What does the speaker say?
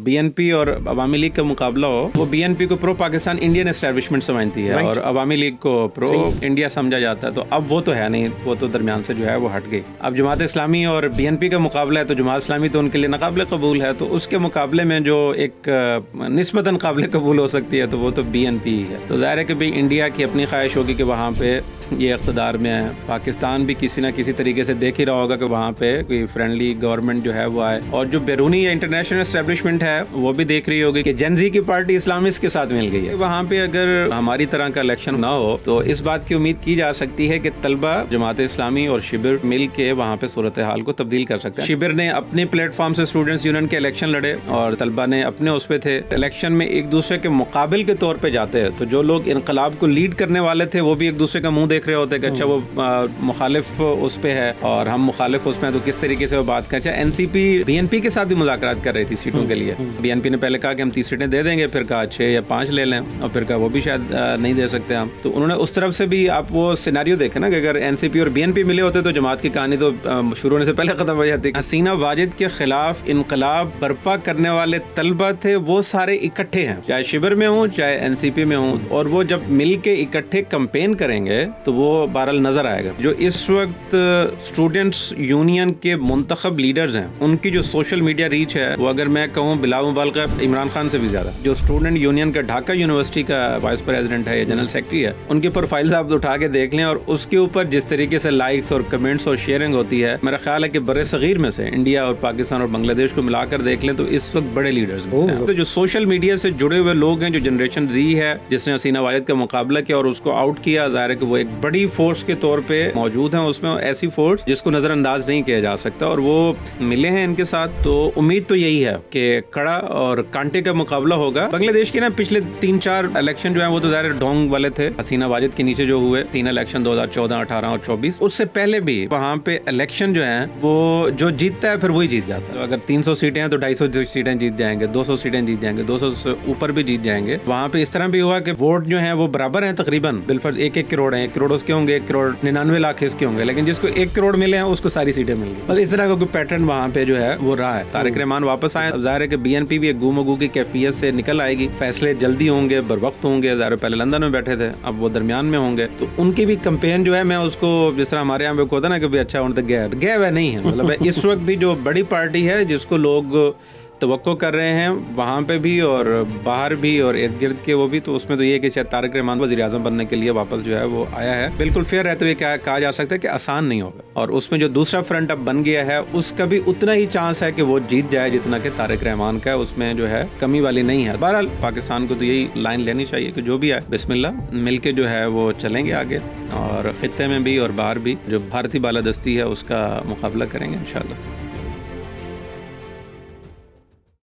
BNP और अवामी league का मुकाबला हो, वो BNP को प्रो पाकिस्तान इंडियन एस्टैब्लिशमेंट समझती है और अवामी लीग को प्रो इंडिया समझा जाता है। तो अब वो तो है नहीं, वो तो दरमियान से जो है वो हट गई। अब जमात इस्लामी और BNP का मुकाबला है, तो जमात इस्लामी तो उनके लिए नाकाबिल कबूल है, तो उसके मुकाबले में जो एक निस्बतन काबिल कबूल हो सकती है तो वो तो BNP ही है। तो ज़ाहिर है कि भाई इंडिया की अपनी ख्वाहिश होगी कि वहाँ पे ये इक़्तिदार में है, पाकिस्तान भी किसी ना किसी तरीके से देख ही रहा होगा कि वहाँ पे कोई फ्रेंडली गवर्नमेंट जो है वो आए, और जो बैरूनी या इंटरनेशनल एस्टेब्लिशमेंट है वो भी देख रही होगी कि जेनजी की पार्टी इस्लामिस्ट के साथ मिल गई है। वहाँ पे अगर हमारी तरह का इलेक्शन ना हो तो इस बात की उम्मीद की जा सकती है कि तलबा, जमात इस्लामी और शिबिर मिल के वहाँ पे सूरत हाल को तब्दील कर सकते हैं। शिबिर ने अपने प्लेटफॉर्म से स्टूडेंट्स यूनियन के इलेक्शन लड़े और तलबा ने अपने उस पे थे। इलेक्शन में एक दूसरे के मुकाबिल के तौर पर जाते हैं, तो जो लोग इनकलाब को लीड करने वाले थे वो भी एक दूसरे का मुँह देख रहे होते कि अच्छा वो मुखालिफ उस पे है और हम मुखालिफ उसमें हैं, तो किस तरीके से वो बात करें। अच्छा NCP BNP के साथ भी मुज़ाकरात कर रही थी सीटों के लिए। BNP ने पहले कहा कि हम 30 सीटें दे देंगे, फिर कहा 6 या 5 ले लें, और फिर कहा वो भी शायद नहीं दे सकते हम। तो उन्होंने उस तरफ से भी, आप वो सिनेरियो देखें ना कि अगर NCP और BNP मिले होते तो जमात की कहानी तो शुरू होने से पहले ख़त्म हो जाती। हसीना वाजिद के खिलाफ इनकलाब बर्पा करने वाले तलबा थे, वो सारे इकट्ठे हैं, चाहे शिबिर में हों चाहे NCP में हों, और वो जब मिल के इकट्ठे कैंपेन करेंगे तो वो बहरहाल नजर आएगा। जो इस वक्त स्टूडेंट्स यूनियन के मुंतखब लीडर्स हैं, उनकी जो सोशल मीडिया रीच है वो अगर मैं कहूँ बिला मुबालगा इमरान खान से भी ज्यादा। जो स्टूडेंट यूनियन का ढाका यूनिवर्सिटी का वाइस प्रेसिडेंट है या जनरल सेक्रेटरी है, उनकी प्रोफाइल्स आप उठा के देख लें, और उसके ऊपर जिस तरीके से लाइक्स और कमेंट्स और शेयरिंग होती है, मेरा ख्याल है कि बड़े सगीर में से इंडिया और पाकिस्तान और बांग्लादेश को मिलाकर देख लें तो इस वक्त बड़े लीडर्स में से। तो जो सोशल मीडिया से जुड़े हुए लोग हैं, जो जनरेशन Z है जिसने हसीना वाजिद का मुकाबला किया और उसको आउट किया, ज़ाहिर है कि वो एक बड़ी फोर्स के तौर पे मौजूद हैं उसमें, ऐसी फोर्स जिसको नजरअंदाज नहीं किया जा सकता, और वो मिले हैं इनके साथ। तो उम्मीद तो यही है कि कड़ा और कांटे का मुकाबला होगा। बांग्लादेश के ना पिछले 3-4 इलेक्शन जो है वो तो ज़ाहिर ढोंग वाले थे, हसीना वाजिद के नीचे जो हुए 3 इलेक्शन 2014, 18 और 24। उससे पहले भी वहाँ पे इलेक्शन जो है वो जो जीतता है फिर वही जीत जाता है। अगर 300 सीटें हैं तो 250 सीटें जीत जाएंगे, 200 सीटें जीत जाएंगे, 200 से ऊपर भी जीत जाएंगे। वहाँ पे इस तरह भी हुआ कि वोट जो है वो बराबर है, तकरीबन बिलफर्ज 1-1 करोड़ है, 1 करोड़ उसके होंगे, 1 करोड़ 99 लाख इसके होंगे, लेकिन जिसको 1 करोड़ मिले हैं उसको सारी सीटें मिल गई। बस इस तरह का कोई पैटर्न वहाँ पे जो है वो रहा है। तारिक रहमान वापस आए, अब जाहिर है कि BNP भी एक गुमगू की कैफियत से निकल आएगी, फैसले जल्दी होंगे, बर वक्त होंगे। ज़ाहिर पहले लंदन में बैठे थे, अब वो दरमियान में होंगे, तो उनकी भी कैंपेन जो है, मैं उसको जिस तरह हमारे यहाँ पे होता है ना कि भाई अच्छा उनसे गैव है नहीं है, मतलब इस वक्त भी जो बड़ी पार्टी है जिसको लोग तवक्को कर रहे हैं वहाँ पे भी और बाहर भी और इर्द गिर्द के वो भी, तो उसमें तो ये है कि शायद तारिक रहमान वज़ीर आज़म बनने के लिए वापस जो है वो आया है। बिल्कुल फेयर रहते हुए क्या कहा जा सकता है कि आसान नहीं होगा, और उसमें जो दूसरा फ्रंट अब बन गया है उसका भी उतना ही चांस है कि वो जीत जाए जितना कि तारिक रहमान का है, उसमें जो है कमी वाली नहीं है। बहरहाल पाकिस्तान को तो यही लाइन लेनी चाहिए कि जो भी है बिस्मिल्लाह मिल के जो है वो चलेंगे आगे, और खित्ते में भी और बाहर भी जो भारतीय बालादस्ती है उसका मुकाबला करेंगे इंशाअल्लाह।